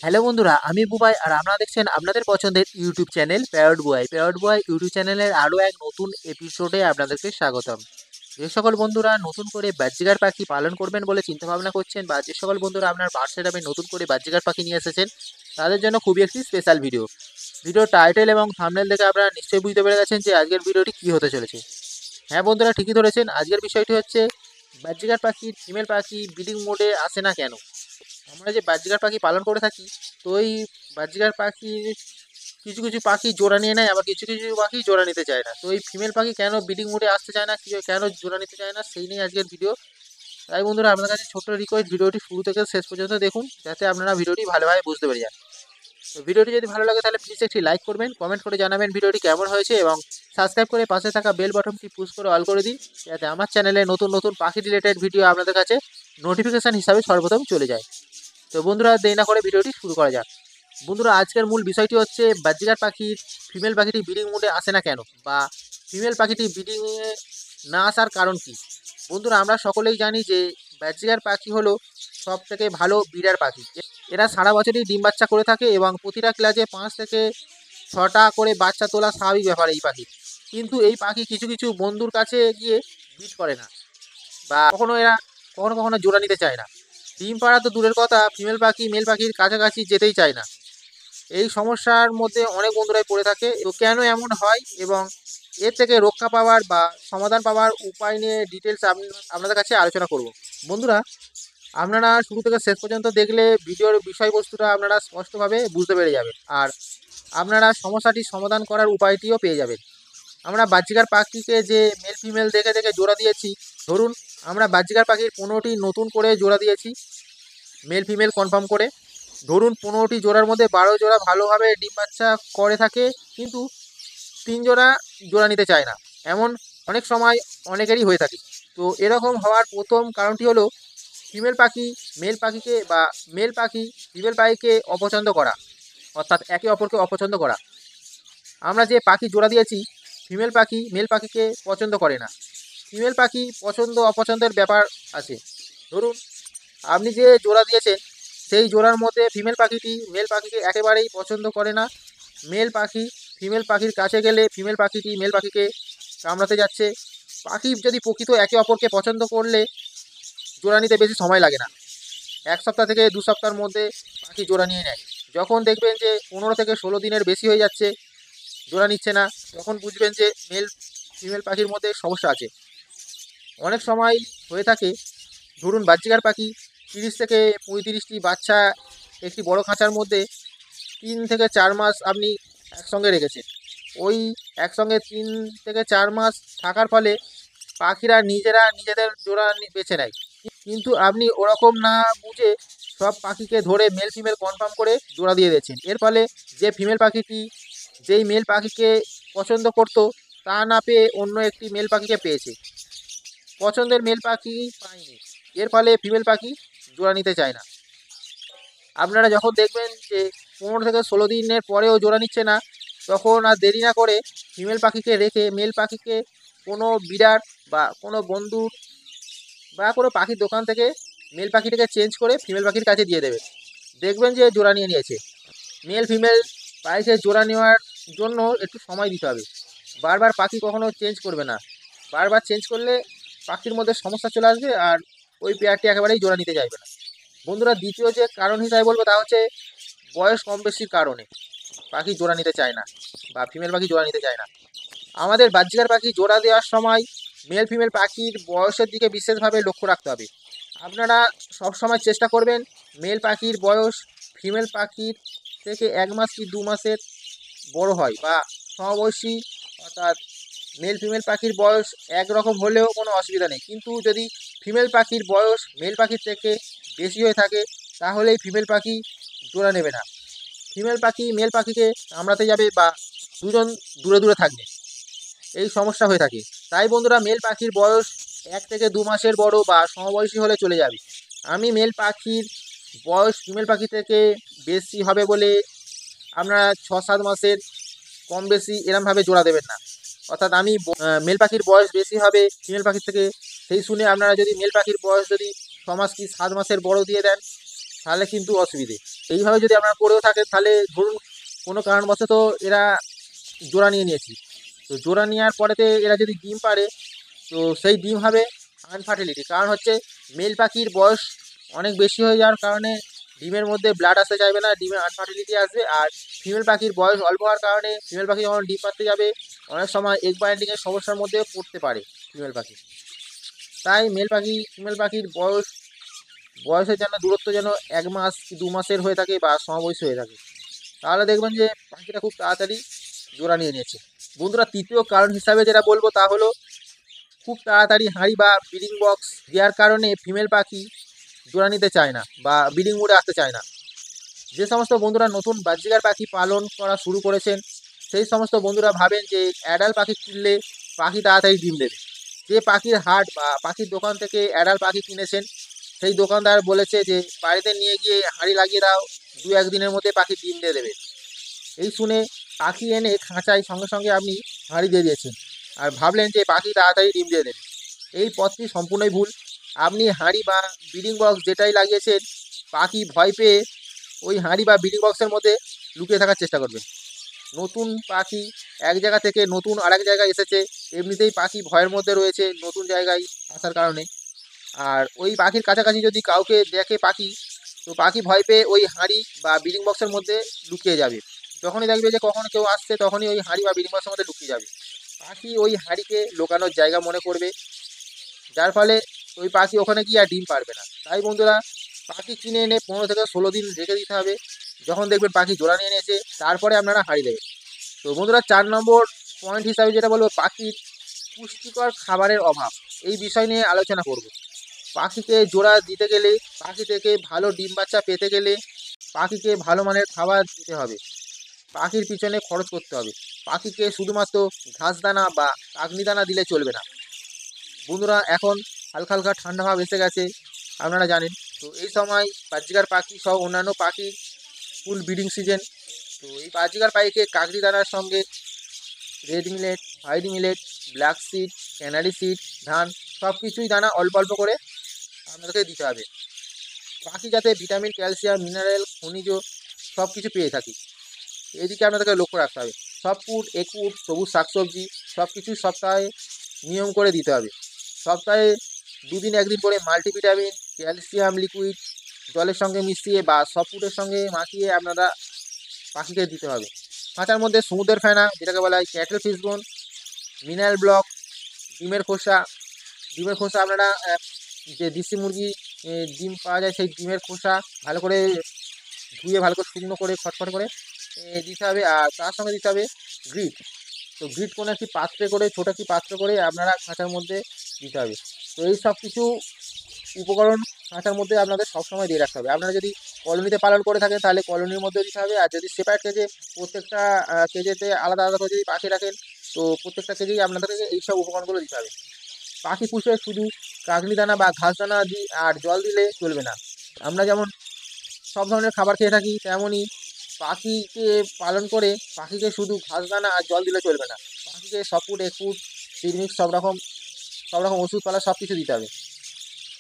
Hello বন্ধুরা, আমি বুবাই আর আপনারা দেখছেন আপনাদের পছন্দের ইউটিউব চ্যানেল প্যারট বয়। প্যারট বয় ইউটিউব চ্যানেলের আরও এক নতুন এপিসোডে আপনাদেরকে স্বাগতম। যে সকল বন্ধুরা নতুন করে বাজরিগার পাখি পালন করবেন বলে চিন্তাভাবনা করছেন, বা যে সকল বন্ধুরা আপনার বার্ড সেটআপে নতুন করে বাজরিগার পাখি নিয়ে এসেছেন, তাদের জন্য খুবই একটি স্পেশাল ভিডিও। ভিডিও টাইটেল এবং থাম্বনেল দেখে আপনারা নিশ্চয়ই বুঝতে পেরে গেছেন যে আজকের ভিডিওটি কী হতে চলেছে। হ্যাঁ বন্ধুরা, ঠিকই ধরেছেন। আজকের বিষয়টি হচ্ছে বাজরিগার পাখির ফিমেল পাখি ব্রিডিং মোডে আসে না কেন। আমরা যে বাজরিগার পাখি পালন করে থাকি, তো এই বাজরিগার পাখির কিছু কিছু পাখি জোড়া নিয়ে নেয়, আবার কিছু কিছু পাখি জোড়া নিতে চায় না। তো এই ফিমেল পাখি কেন ব্রিডিং মোডে আসতে চায় না, কেন জোড়া নিতে চায় না, সেই নিয়ে আজকের ভিডিও। তাই বন্ধুরা, আপনার কাছে ছোট্ট রিকোয়েস্ট, ভিডিওটি শুরু থেকে শেষ পর্যন্ত দেখুন, যাতে আপনারা ভিডিওটি ভালোভাবে বুঝতে পেরে যান। তো ভিডিওটি যদি ভালো লাগে তাহলে প্লিজ একটি লাইক করবেন, কমেন্ট করে জানাবেন ভিডিওটি কেমন হয়েছে, এবং সাবস্ক্রাইব করে পাশে থাকা বেল বাটনটি পুশ করে অল করে দিন, যাতে আমার চ্যানেলে নতুন নতুন পাখি রিলেটেড ভিডিও আপনাদের কাছে নোটিফিকেশান হিসাবে সর্বপ্রথম চলে যায়। তো বন্ধুরা, দেরি না করে ভিডিওটি শুরু করা যাক। বন্ধুরা, আজকের মূল বিষয়টি হচ্ছে বাজরিগার পাখির ফিমেল পাখিটি ব্রিডিং মোডে আসে না কেন, বা ফিমেল পাখিটি ব্রিডিংয়ে না আসার কারণ কি। বন্ধুরা, আমরা সকলেই জানি যে বাজরিগার পাখি হলো সব থেকে ভালো ব্রিডার পাখি। এরা সারা বছরই ডিম বাচ্চা করে থাকে এবং প্রতিটা ক্লাসে 5 থেকে 6টা করে বাচ্চা তোলা স্বাভাবিক ব্যাপার এই পাখি। কিন্তু এই পাখি কিছু কিছু বন্ধুর কাছে গিয়ে ব্রিড করে না, বা কখনো কখনো জোড়া নিতে চায় না। ডিম পাড়া তো দূরের কথা, ফিমেল পাখি মেল পাখির কাছাকাছি যেতেই চায় না। এই সমস্যার মধ্যে অনেক বন্ধুরাই পড়ে থাকে। তো কেন এমন হয় এবং এর থেকে রক্ষা পাওয়ার বা সমাধান পাওয়ার উপায় নিয়ে ডিটেলস আপনাদের কাছে আলোচনা করব। বন্ধুরা, আপনারা শুরু থেকে শেষ পর্যন্ত দেখলে ভিডিওর বিষয়বস্তুটা আপনারা স্পষ্টভাবে বুঝতে পেরে যাবেন, আর আপনারা সমস্যাটির সমাধান করার উপায়টিও পেয়ে যাবেন। আমরা বাজরিগার পাখিকে যে মেল ফিমেল দেখে দেখে জোড়া দিয়েছি, ধরুন আমরা বাজরিগার পাখির 15টি নতুন করে জোড়া দিয়েছি মেল ফিমেল কনফার্ম করে। ধরুন 15টি জোড়ার মধ্যে 12 জোড়া ভালোভাবে ডিম বাচ্চা করে থাকে, কিন্তু 3 জোড়া জোড়া নিতে চায় না। এমন অনেক সময় অনেকেরই হয়ে থাকে। তো এরকম হওয়ার প্রথম কারণটি হলো ফিমেল পাখি মেল পাখিকে, বা মেল পাখি ফিমেল পাখিকে অপছন্দ করা, অর্থাৎ একে অপরকে অপছন্দ করা। আমরা যে পাখি জোড়া দিয়েছি, ফিমেল পাখি মেল পাখিকে পছন্দ করে না। ফিমেল পাখি পছন্দ অপছন্দের ব্যাপার আছে। ধরুন আপনি যে জোড়া দিয়েছেন, সেই জোড়ার মধ্যে ফিমেল পাখিটি মেল পাখিকে একেবারেই পছন্দ করে না। মেল পাখি ফিমেল পাখির কাছে গেলে ফিমেল পাখিটি মেল পাখিকে কামড়াতে যাচ্ছে। পাখি যদি প্রকৃত একে অপরকে পছন্দ করলে জোড়া নিতে বেশি সময় লাগে না। 1 সপ্তাহ থেকে 2 সপ্তাহের মধ্যে পাখি জোড়া নিয়ে নেয়। যখন দেখবেন যে 15 থেকে 16 দিনের বেশি হয়ে যাচ্ছে, জোড়া নিচ্ছে না, তখন বুঝবেন যে মেল ফিমেল পাখির মধ্যে সমস্যা আছে। অনেক সময় হয়ে থাকে, ধরুন বাজরিগার পাখি 30 থেকে 35টি বাচ্চা একটি বড় খাঁচার মধ্যে 3 থেকে 4 মাস আপনি একসঙ্গে রেখেছেন। ওই একসঙ্গে 3 থেকে 4 মাস থাকার ফলে পাখিরা নিজেরা নিজেদের জোড়া বেছে নেয়। কিন্তু আপনি ওরকম না বুঝে সব পাখিকে ধরে মেল ফিমেল কনফার্ম করে জোড়া দিয়ে দিয়েছেন। এর ফলে যে ফিমেল পাখিটি যেই মেল পাখিকে পছন্দ করতো, তা না পেয়ে অন্য একটি মেল পাখিকে পেয়েছে। পছন্দের মেল পাখি পায়নি। এর ফলে ফিমেল পাখি জোড়া নিতে চায় না। আপনারা যখন দেখবেন যে 15 থেকে 16 দিনের পরেও জোড়া নিচ্ছে না, তখন আর দেরি না করে ফিমেল পাখিকে রেখে মেল পাখিকে কোনো বিডার বা কোনো বন্ধুর বা কোনো পাখির দোকান থেকে মেল পাখিটাকে চেঞ্জ করে ফিমেল পাখির কাছে দিয়ে দেবেন। দেখবেন যে জোড়া নিয়ে নিয়েছে। মেল ফিমেল পাখিকে জোড়া নেওয়ার জন্য একটু সময় দিতে হবে। বারবার পাখি কখনো চেঞ্জ করবে না। বারবার চেঞ্জ করলে পাখির মধ্যে সমস্যা চলে আসবে, আর ওই পেয়ারটি একেবারেই জোড়া নিতে চাইবে না। বন্ধুরা, দ্বিতীয় যে কারণ হিসাবে বলবো তা হচ্ছে বয়স কম বেশির কারণে পাখি জোড়া নিতে চায় না, বা ফিমেল পাখি জোড়া নিতে চায় না। আমাদের বাজরিগার পাখি জোড়া দেওয়ার সময় মেল ফিমেল পাখির বয়সের দিকে বিশেষভাবে লক্ষ্য রাখতে হবে। আপনারা সবসময় চেষ্টা করবেন মেল পাখির বয়স ফিমেল পাখির থেকে 1 মাস কি 2 মাসের বড় হয়, বা সমবয়সী, অর্থাৎ মেল ফিমেল পাখির বয়স একরকম হলেও কোনো অসুবিধা নেই। কিন্তু যদি ফিমেল পাখির বয়স মেল পাখির থেকে বেশি হয়ে থাকে, তাহলেই ফিমেল পাখি জোড়া নেবে না। ফিমেল পাখি মেল পাখিকে কামড়াতে যাবে, বা দুজন দূরে দূরে থাকবে। এই সমস্যা হয়ে থাকে। তাই বন্ধুরা, মেল পাখির বয়স 1 থেকে 2 মাসের বড় বা সমবয়সী হলে চলে যাবে। আমি মেল পাখির বয়স ফিমেল পাখি থেকে বেশি হবে বলে আপনারা 6-7 মাসের কম বেশি এরমভাবে জোড়া দেবেন না। অর্থাৎ আমি মেল পাখির বয়স বেশি হবে ফিমেল পাখির থেকে, সেই শুনে আপনারা যদি মেল পাখির বয়স যদি 6 মাস কি 7 মাসের বড় দিয়ে দেন, তাহলে কিন্তু অসুবিধে। এইভাবে যদি আপনারা করেও থাকেন তাহলে ধরুন কোনো কারণবশত এরা জোড়া নিয়ে নিয়েছি, তো জোড়া নেওয়ার পরেতে এরা যদি ডিম পাড়ে, তো সেই ডিম হবে আনফার্টিলিটি। কারণ হচ্ছে মেল পাখির বয়স অনেক বেশি হয়ে যাওয়ার কারণে ডিমের মধ্যে ব্লাড আসতে চাইবে না, ডিমের আনফার্টিলিটি আসবে। আর ফিমেল পাখির বয়স অল্প হওয়ার কারণে ফিমেল পাখি যখন ডিম পাড়তে যাবে অনেক সময় এগ বাইন্ডিংয়ের সমস্যার মধ্যে পড়তে পারে ফিমেল পাখি। তাই মেল পাখি ফিমেল পাখির বয়সের যেন দূরত্ব যেন 1 মাস কি 2 মাসের হয়ে থাকে বা সমবয়সী হয়ে থাকে, তাহলে দেখবেন যে পাখিটা খুব তাড়াতাড়ি জোড়া নিয়ে নিয়েছে। বন্ধুরা, তৃতীয় কারণ হিসাবে যেটা বলবো তা হলো খুব তাড়াতাড়ি হাঁড়ি বা ব্রিডিং বক্স দেওয়ার কারণে ফিমেল পাখি জোড়া নিতে চায় না বা ব্রিডিং মোডে আসতে চায় না। যে সমস্ত বন্ধুরা নতুন বাজরিগার পাখি পালন করা শুরু করেছেন সেই সমস্ত বন্ধুরা ভাবেন যে অ্যাডাল্ট পাখি কিনলে পাখি তাড়াতাড়ি ডিম দেবে। যে পাখির হাট বা পাখির দোকান থেকে অ্যাডাল্ট পাখি কিনেছেন সেই দোকানদার বলেছে যে বাড়িতে নিয়ে গিয়ে হাঁড়ি লাগিয়ে দাও, 2-1 দিনের মধ্যে পাখি ডিম দিয়ে দেবে। এই শুনে পাখি এনে খাঁচায় সঙ্গে সঙ্গে আপনি হাঁড়ি দিয়ে দিয়েছেন আর ভাবলেন যে পাখি তাড়াতাড়ি ডিম দিয়ে দেবে। এই পথটি সম্পূর্ণই ভুল। আপনি হাঁড়ি বা ব্রিডিং বক্স যেটাই লাগিয়েছেন, পাখি ভয় পেয়ে ওই হাঁড়ি বা ব্রিডিং বক্সের মধ্যে লুকিয়ে থাকার চেষ্টা করবে। নতুন পাখি এক জায়গা থেকে নতুন আরেক জায়গায় এসেছে, এমনিতেই পাখি ভয়ের মধ্যে রয়েছে নতুন জায়গায় আসার কারণে। আর ওই পাখির কাছাকাছি যদি কাউকে দেখে পাখি, তো পাখি ভয় পেয়ে ওই হাঁড়ি বা ব্রিডিং বক্সের মধ্যে লুকিয়ে যাবে। যখনই দেখবে যে কখনো কেউ আসছে তখনই ওই হাঁড়ি বা ব্রিডিং বক্সের মধ্যে লুকিয়ে যাবে। পাখি ওই হাঁড়িকে লুকানোর জায়গা মনে করবে, যার ফলে ওই পাখি ওখানে গিয়ে আর ডিম পারবে না। তাই বন্ধুরা, পাখি কিনে এনে 15 থেকে 16 দিন রেখে দিতে হবে। যখন দেখবেন পাখি জোড়া নিয়ে নিয়েছে তারপরে আপনারা হাঁড়ি দেবেন। তো বন্ধুরা, 4 নম্বর পয়েন্ট হিসাবে যেটা বলবো পাখির পুষ্টিকর খাবারের অভাব, এই বিষয় নিয়ে আলোচনা করব। পাখিকে জোড়া দিতে গেলে, পাখি থেকে ভালো ডিম বাচ্চা পেতে গেলে পাখিকে ভালো মানের খাবার দিতে হবে, পাখির পিছনে খরচ করতে হবে। পাখিকে শুধুমাত্র ঘাস দানা বা কাগনি দানা দিলে চলবে না। বন্ধুরা, এখন হালকা হালকা ঠান্ডা ভাব এসে গেছে, আপনারা জানেন। তো এই সময় বাজরিগার পাখি সহ অন্যান্য পাখি ফুল ব্রিডিং সিজন। তো এই বাজরিগার পাখিকে কাগনি দানার সঙ্গে red millet, white millet, black seed, canary seed, ধান সব কিছুই দানা অল্প অল্প করে আপনাদেরকে দিতে হবে। পাখি যাতে ভিটামিন, ক্যালসিয়াম, মিনারেল, খনিজ সব কিছু পেয়ে থাকি, এদিকে আপনাদেরকে লক্ষ্য রাখতে হবে। সব ফুড, একুড, সবুজ শাকসবজি সব কিছুই সপ্তাহে নিয়ম করে দিতে হবে। সপ্তাহে 2 দিন 1 দিন করে মাল্টিভিটামিন, ক্যালসিয়াম লিকুইড জলের সঙ্গে মিশিয়ে বা সফট ফুডের সঙ্গে মাখিয়ে আপনারা পাখিকে দিতে হবে। খাঁচার মধ্যে সমুদ্রের ফেনা যেটাকে বলা হয় ক্যাটেল ফিশ বোন, মিনারেল ব্লক, ডিমের খোসা। ডিমের খোসা আপনারা যে দেশি মুরগি ডিম পাওয়া যায় সেই ডিমের খোসা ভালো করে ধুয়ে ভালো করে শুকনো করে খটখট করে দিতে হবে। আর তার সঙ্গে দিতে হবে গ্রিট। তো গ্রিট কোনো একটি পাত্রে করে, ছোটো একটি পাত্র করে আপনারা খাঁচার মধ্যে দিতে হবে। তো এই সব কিছু উপকরণ খাঁচার মধ্যে আপনাদের সবসময় দিয়ে রাখতে হবে। আপনারা যদি কলোনিতে পালন করে থাকেন তাহলে কলোনির মধ্যে দিতে হবে। আর যদি সেপারেট কেজে, প্রত্যেকটা কেজেতে আলাদা আলাদা করে যদি পাখি রাখেন, তো প্রত্যেকটা কেজেই আপনাদেরকে এইসব উপকরণগুলো দিতে হবে। পাখি পুষে শুধু কাগনি দানা বা ঘাস দানা আর জল দিলে চলবে না। আমরা যেমন সব ধরনের খাবার খেয়ে থাকি, তেমনই পাখিকে পালন করে পাখিকে শুধু ঘাস দানা আর জল দিলে চলবে না। পাখিকে সফট, একুড, সিডমিক্স সব রকম ওষুধপালা সব কিছু দিতে হবে,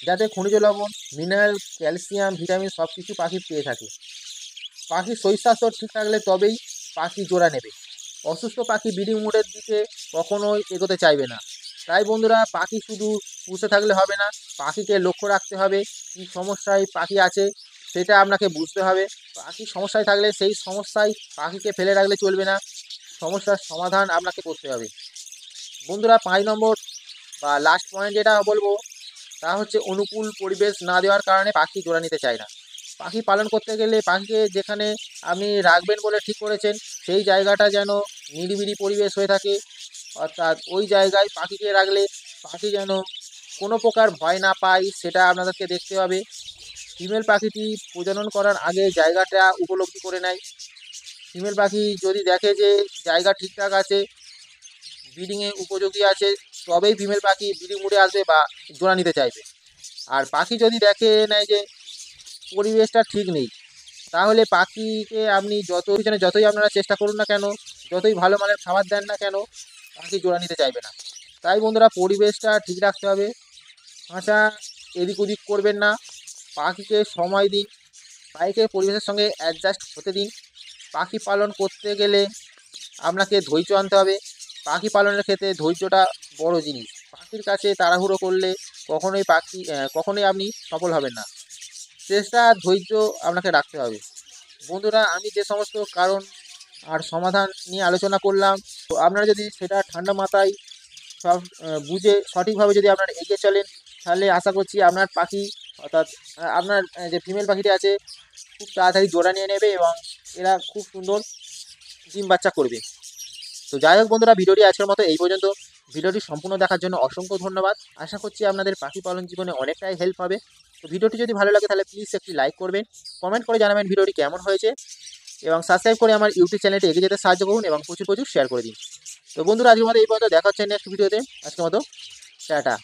যাতে খনিজ লবণ, মিনারেল, ক্যালসিয়াম, ভিটামিন সব কিছু পাখি পেয়ে থাকে। পাখির শরীর স্বাস্থ্য ঠিক থাকলে তবেই পাখি জোড়া নেবে। অসুস্থ পাখি ব্রিডিং মোডের দিকে কখনোই এগোতে চাইবে না। তাই বন্ধুরা, পাখি শুধু পুষে থাকলে হবে না, পাখিকে লক্ষ্য রাখতে হবে কী সমস্যায় পাখি আছে সেটা আপনাকে বুঝতে হবে। পাখি সমস্যায় থাকলে সেই সমস্যায় পাখিকে ফেলে রাখলে চলবে না, সমস্যার সমাধান আপনাকে করতে হবে। বন্ধুরা, 5 নম্বর বা লাস্ট পয়েন্ট যেটা বলবো তা হচ্ছে অনুকূল পরিবেশ না দেওয়ার কারণে পাখি জোড়া নিতে চায় না। পাখি পালন করতে গেলে পাখিকে যেখানে আপনি রাখবেন বলে ঠিক করেছেন সেই জায়গাটা যেন নিরিবিলি পরিবেশ হয়ে থাকে। অর্থাৎ ওই জায়গায় পাখিকে রাখলে পাখি যেন কোনো প্রকার ভয় না পায় সেটা আপনাদেরকে দেখতে হবে। ফিমেল পাখিটি প্রজনন করার আগে জায়গাটা উপলব্ধি করে নেয়। ফিমেল পাখি যদি দেখে যে জায়গা ঠিকঠাক আছে, ব্রিডিংয়ে উপযোগী আছে, তবেই ফিমেল পাখি ব্রিডিং মুডে আসবে বা জোড়া নিতে চাইবে। আর পাখি যদি দেখে নেয় যে পরিবেশটা ঠিক নেই, তাহলে পাখিকে আপনি যতই আপনারা চেষ্টা করুন না কেন, যতই ভালো মানের খাবার দেন না কেন, পাখি জোড়া নিতে চাইবে না। তাই বন্ধুরা, পরিবেশটা ঠিক রাখতে হবে। খাঁচা এদিক ওদিক করবেন না, পাখিকে সময় দিন। বাইকে পরিবেশের সঙ্গে অ্যাডজাস্ট হতে দিন। পাখি পালন করতে গেলে আপনাকে ধৈর্য আনতে হবে। পাখি পালনের ক্ষেত্রে ধৈর্যটা বড় জিনিস। পাখির কাছে তাড়াহুড়ো করলে কখনোই আপনি সফল হবেন না। চেষ্টা আর ধৈর্য আপনাকে রাখতে হবে। বন্ধুরা, আমি যে সমস্ত কারণ আর সমাধান নিয়ে আলোচনা করলাম, তো আপনারা যদি সেটা ঠান্ডা মাথায় সব বুঝে সঠিকভাবে যদি আপনারা এগিয়ে চলেন, তাহলে আশা করছি আপনার পাখি অর্থাৎ আপনার যে ফিমেল পাখিটি আছে খুব তাড়াতাড়ি জোড়া নিয়ে নেবে এবং এরা খুব সুন্দর ডিম বাচ্চা করবে। তো যাই হোক বন্ধুরা, ভিডিওটি আজকের মতো এই পর্যন্ত। ভিডিওটি সম্পূর্ণ দেখার জন্য অসংখ্য ধন্যবাদ। আশা করছি আপনাদের পাখি পালন জীবনে অনেকটাই হেল্প হবে। তো ভিডিওটি যদি ভালো লাগে তাহলে প্লিজ একটি লাইক করবেন, কমেন্ট করে জানাবেন ভিডিওটি কেমন হয়েছে এবং সাবস্ক্রাইব করে আমার ইউটিউব চ্যানেলটি এগিয়ে যেতে সাহায্য করুন এবং প্রচুর প্রচুর শেয়ার করে দিন। তো বন্ধুরা, আজকের মতো এই পর্যন্ত, দেখা হচ্ছে নেক্সট ভিডিওতে। আজকের মতো টাটা।